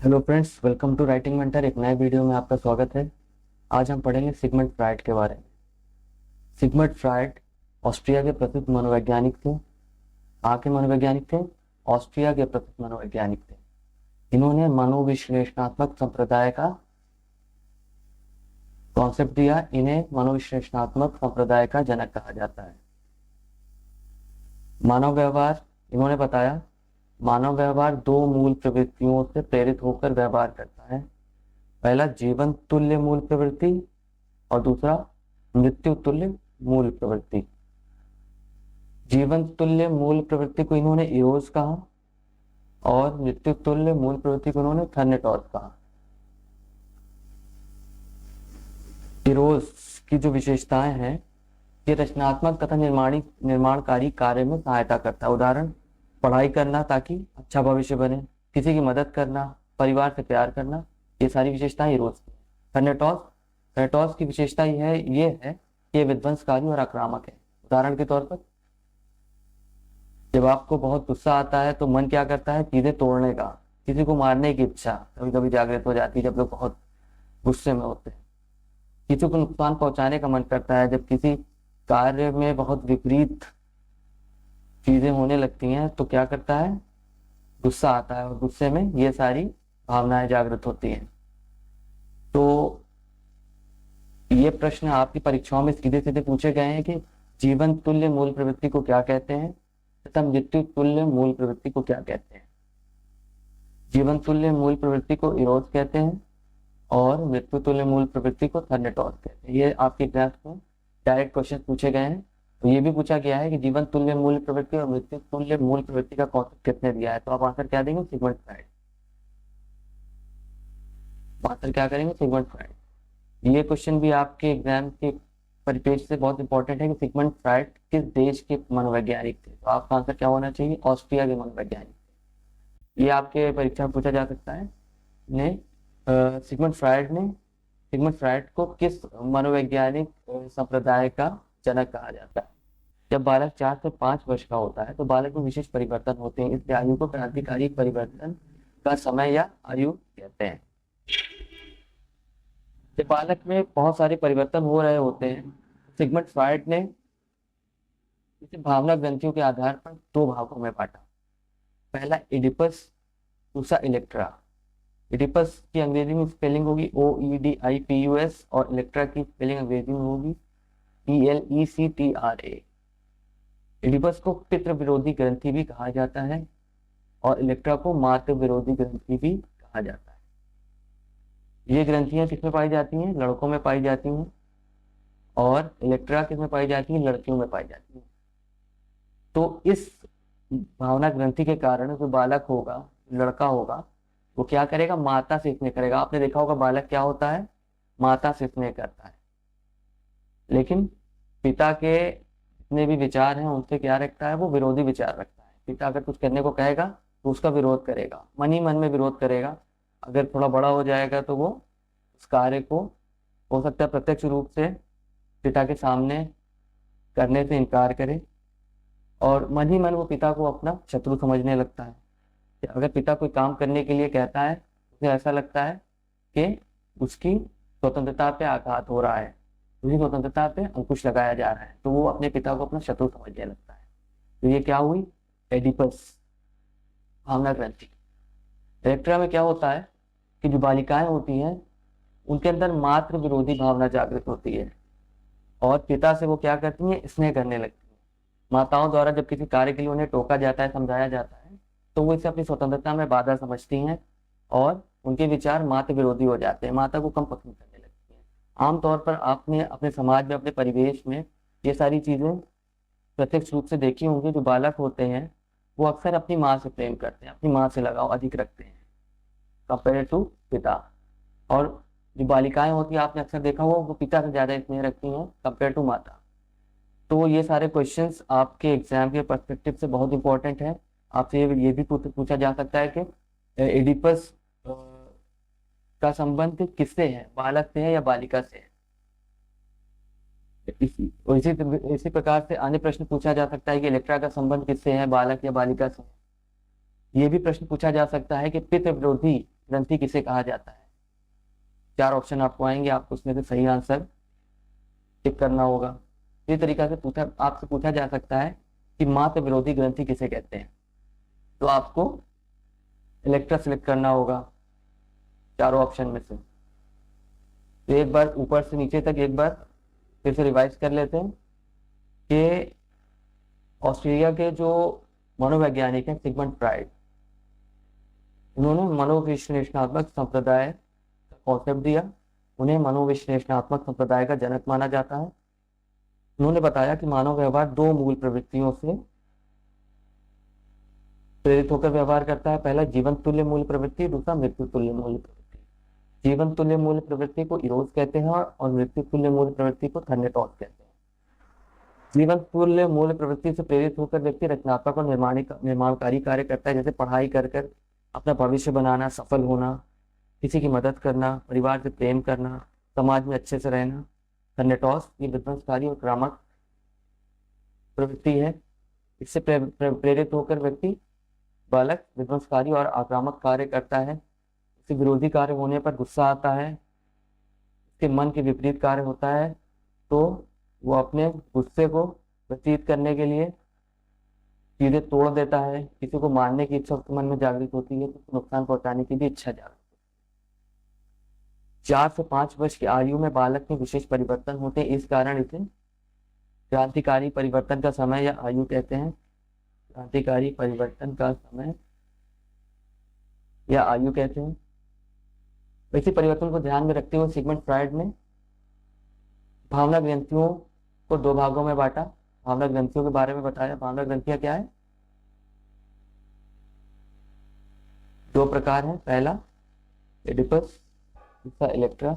Hello friends, welcome to writing mentor. एक नए video में आपका स्वागत है। आज हम पढ़ेंगे सिगमंड फ्राइड के बारे में। सिगमंड फ्राइड ऑस्ट्रिया के प्रसिद्ध मनोवैज्ञानिक थे। के मनोवैज्ञानिक थे, ऑस्ट्रिया के प्रसिद्ध मनोवैज्ञानिक थे। इन्होंने मनोविश्लेषणात्मक संप्रदाय का कॉन्सेप्ट दिया। इन्हें मनोविश्लेषणात्मक संप्रदाय का जनक कहा जाता है। मानव व्यवहार, इन्होंने बताया, मानव व्यवहार दो मूल प्रवृत्तियों से प्रेरित होकर व्यवहार करता है। पहला जीवन तुल्य मूल प्रवृत्ति और दूसरा मृत्यु तुल्य मूल प्रवृत्ति। जीवन तुल्य मूल प्रवृत्ति को इन्होंने इरोज कहा और मृत्यु तुल्य मूल प्रवृत्ति को इन्होंने थर्नेटॉस कहा। इरोज की जो विशेषताएं हैं, ये रचनात्मक तथा निर्माणकारी कार्य में सहायता करता है। उदाहरण, पढ़ाई करना ताकि अच्छा भविष्य बने, किसी की मदद करना, परिवार से प्यार करना, ये सारी विशेषताएं इरोज की। थर्नेटॉस की विशेषता ये है कि ये विध्वंसकारी और आक्रामक है। उदाहरण के तौर पर, जब आपको बहुत गुस्सा आता है तो मन क्या करता है? चीजें तोड़ने का, किसी को मारने की इच्छा कभी कभी जागृत हो जाती है जब लोग बहुत गुस्से में होते हैं। किसी को नुकसान पहुंचाने का मन करता है। जब किसी कार्य में बहुत विपरीत चीजें होने लगती हैं तो क्या करता है? गुस्सा आता है और गुस्से में ये सारी भावनाएं जागृत होती हैं। तो ये प्रश्न आपकी परीक्षाओं में सीधे सीधे पूछे गए हैं कि जीवन तुल्य मूल प्रवृत्ति को क्या कहते हैं तथा मृत्यु तुल्य मूल प्रवृत्ति को क्या कहते हैं। जीवन तुल्य मूल प्रवृत्ति को इरोज कहते हैं और मृत्यु तुल्य मूल प्रवृत्ति को थर्नेटॉस कहते हैं। ये आपके एग्जाम में डायरेक्ट क्वेश्चन पूछे गए हैं। तो ये भी पूछा गया है कि जीवन तुल्य मूल प्रवृत्ति और मृत्यु तुल्य मूल प्रवृत्ति का कॉन्सेप्ट किसने दिया है। तो आप आंसर क्या देंगे? Sigmund Freud. आंसर क्या करेंगे? Sigmund Freud. ये क्वेश्चन भी आपके एग्जाम के परिपेक्ष से बहुत इंपॉर्टेंट है कि सिगमंड फ्राइड किस देश के मनोवैज्ञानिक थे। तो आपका आंसर क्या होना चाहिए? ऑस्ट्रिया के मनोवैज्ञानिक थे। ये आपके परीक्षा में पूछा जा सकता है। सिगमंड फ्राइड को किस मनोवैज्ञानिक संप्रदाय का जनक कहा जाता है? जब बालक 4 से 5 वर्ष का होता है तो बालक में विशेष परिवर्तन होते हैं। इसलिए आयु को क्रांतिकारी परिवर्तन का समय या आयु कहते हैं। जब बालक में बहुत सारे परिवर्तन हो रहे होते हैं, सिगमंड फ्राइड ने इसे भावना ग्रंथियों के आधार पर दो भागों में बांटा। पहला इडिपस, दूसरा इलेक्ट्रा। इडिपस की अंग्रेजी में स्पेलिंग होगी OEDIPUS और इलेक्ट्रा की स्पेलिंग अंग्रेजी में होगी ELECTRA। इडिपस को पितृ विरोधी ग्रंथि भी कहा जाता है और इलेक्ट्रा को मातृ विरोधी ग्रंथि भी कहा जाता है। ये ग्रंथियां किसमें पाई जाती हैं? लड़कों में पाई जाती हैं। और इलेक्ट्रा किसमें पाई जाती है? लड़कियों में पाई जाती है। तो इस भावना ग्रंथि के कारण जो बालक होगा, लड़का होगा, वो क्या करेगा? माता से स्नेह करेगा। आपने देखा होगा बालक क्या होता है? माता से स्नेह करता है। लेकिन पिता के जितने भी विचार हैं उनसे क्या रखता है? वो विरोधी विचार रखता है। पिता अगर कुछ करने को कहेगा तो उसका विरोध करेगा, मन ही मन में विरोध करेगा। अगर थोड़ा बड़ा हो जाएगा तो वो उस कार्य को हो सकता है प्रत्यक्ष रूप से पिता के सामने करने से इनकार करे और मन ही मन वो पिता को अपना शत्रु समझने लगता है। अगर पिता कोई काम करने के लिए कहता है, उसे ऐसा लगता है कि उसकी स्वतंत्रता पे आघात हो रहा है, उसकी स्वतंत्रता पे अंकुश लगाया जा रहा है, तो वो अपने पिता को अपना शत्रु समझने लगता है। तो ये क्या हुई? एडिपस, भावना ग्रंथि। इलेक्ट्रा में क्या होता है कि जो बालिकाएं होती हैं उनके अंदर मातृ विरोधी भावना जागृत होती है और पिता से वो क्या करती हैं? स्नेह करने लगती है। माताओं द्वारा जब किसी कार्य के लिए उन्हें टोका जाता है, समझाया जाता है, तो वो इसे अपनी स्वतंत्रता में बाधा समझती हैं और उनके विचार मातृ विरोधी हो जाते हैं, माता को कम पसंद करने लगती हैं। आमतौर पर आपने अपने समाज में, अपने परिवेश में ये सारी चीजें प्रत्यक्ष रूप से देखी होंगी। जो बालक होते हैं वो अक्सर अपनी माँ से प्रेम करते हैं, अपनी माँ से लगाव अधिक रखते हैं कंपेयर टू पिता। और जो बालिकाएं होती हैं, आपने अक्सर देखा होगा, वो पिता से ज्यादा स्नेह रखती हैं कंपेयर टू माता। तो ये सारे क्वेश्चंस आपके एग्जाम के पर्सपेक्टिव से बहुत इंपॉर्टेंट है। आपसे ये भी पूछा जा सकता है कि एडिपस का संबंध किससे है? बालक से है या बालिका से है? इसी प्रकार से अन्य प्रश्न पूछा जा सकता है कि इलेक्ट्रा का संबंध किससे है? बालक या बालिका से? ये भी प्रश्न पूछा जा सकता है कि पितृ विरोधी ग्रंथि किसे कहा जाता है? 4 ऑप्शन आपको आएंगे, आपको उसमें से सही आंसर टिक करना होगा। इस तरीका से आपसे पूछा जा सकता है कि मात्र विरोधी ग्रंथि किसे कहते हैं, तो आपको इलेक्ट्रा सिलेक्ट करना होगा चारों ऑप्शन में से। तो एक बार ऊपर से नीचे तक एक बार फिर से रिवाइज कर लेते हैं कि ऑस्ट्रेलिया के जो मनोवैज्ञानिक हैं सिगमंड फ्राइड, उन्होंने मनोविश्लेषणात्मक संप्रदाय का कॉन्सेप्ट दिया। उन्हें मनोविश्लेषणात्मक संप्रदाय का जनक माना जाता है। उन्होंने बताया कि मानव व्यवहार 2 मूल प्रवृत्तियों से प्रेरित होकर व्यवहार करता है। पहला जीवन तुल्य मूल प्रवृत्ति, दूसरा मृत्यु तुल्य मूल प्रवृत्ति। जीवन तुल्य मूल प्रवृत्ति को इरोस कहते हैं और मृत्यु तुल्य मूल प्रवृत्ति को थर्नेटॉस कहते हैं। जीवन तुल्य मूल प्रवृत्ति से प्रेरित होकर व्यक्ति रचनात्मक और निर्माणकारी कार्य करता है, जैसे पढ़ाई कर अपना भविष्य बनाना, सफल होना, किसी की मदद करना, परिवार से प्रेम करना, समाज में अच्छे से रहना। थर्नेटॉस ये विध्वंसकारी और आक्रामक प्रवृत्ति है। इससे प्रेरित होकर व्यक्ति बालक विध्वंसकारी और आक्रामक कार्य करता है। इससे विरोधी कार्य होने पर गुस्सा आता है, इसके मन के विपरीत कार्य होता है, तो वो अपने गुस्से को व्यतीत करने के लिए चीजें तोड़ देता है। किसी को मारने की इच्छा उसके मन में जागृत होती है, तो नुकसान पहुंचाने की भी इच्छा जागृत होती है। 4 से 5 वर्ष की आयु में बालक में विशेष परिवर्तन होते हैं, इस कारण इसे क्रांतिकारी परिवर्तन का समय या आयु कहते हैं। क्रांतिकारी परिवर्तन का समय या आयु कहते हैं। इसी परिवर्तन को ध्यान में रखते हुए सिगमंड फ्राइड ने भावना ग्रंथियों को 2 भागों में बांटा। भावना ग्रंथियों के बारे में बताया। भावना ग्रंथियां क्या है? 2 प्रकार है। पहला एडिपस, दूसरा इलेक्ट्रा।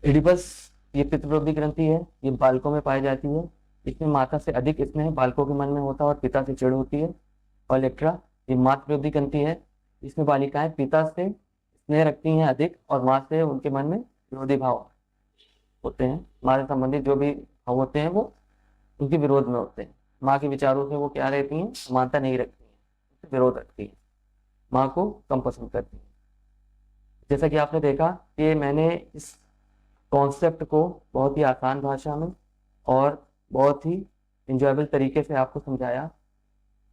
एडिपस ये पितृविरोधी ग्रंथि है, ये बालकों में पाई जाती है। इसमें माता से अधिक स्नेह बालकों के मन में होता है और पिता से चिढ़ होती है। और इलेक्ट्रा ये मातृ विरोधी ग्रंथि है, इसमें बालिकाएं पिता से स्नेह रखती हैं अधिक और माँ से उनके मन में विरोधी भाव होते हैं। माँ से संबंधित जो भी भाव होते हैं वो उनके विरोध में होते हैं। माँ के विचारों से वो क्या रहती हैं? समानता नहीं रखती हैं, विरोध रखती हैं, माँ को कम पसंद करती हैं। जैसा कि आपने देखा कि मैंने इस कॉन्सेप्ट को बहुत ही आसान भाषा में और बहुत ही इंजॉयबल तरीके से आपको समझाया।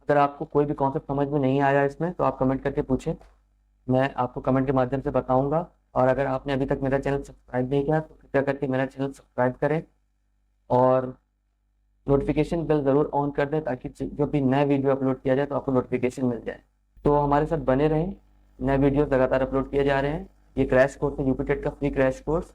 अगर आपको कोई भी कॉन्सेप्ट समझ में नहीं आया इसमें तो आप कमेंट करके पूछें, मैं आपको कमेंट के माध्यम से बताऊंगा। और अगर आपने अभी तक मेरा चैनल सब्सक्राइब नहीं किया तो कृपया करके मेरा चैनल सब्सक्राइब करें और नोटिफिकेशन बेल ज़रूर ऑन कर दें, ताकि जो भी नया वीडियो अपलोड किया जाए तो आपको नोटिफिकेशन मिल जाए। तो हमारे साथ बने रहें, नए वीडियो लगातार अपलोड किए जा रहे हैं। ये क्रैश कोर्स है यूपी टेट का फ्री क्रैश कोर्स।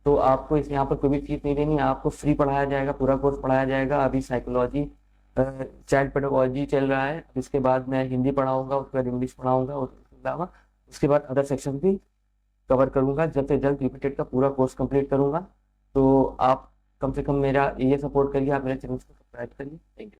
तो आपको इस यहाँ पर कोई भी फीस नहीं देनी है, आपको फ्री पढ़ाया जाएगा, पूरा कोर्स पढ़ाया जाएगा। अभी साइकोलॉजी चाइल्ड पेडागोलॉजी चल रहा है, इसके बाद मैं हिंदी पढ़ाऊंगा, उसके बाद इंग्लिश पढ़ाऊंगा, उसके बाद अदर सेक्शन भी कवर करूंगा। जल्द से जल्द यूपी टेट का पूरा कोर्स कंप्लीट करूंगा। तो आप कम से कम मेरा ये सपोर्ट करिए, आप मेरे चैनल को सब्सक्राइब करिए। Thank you.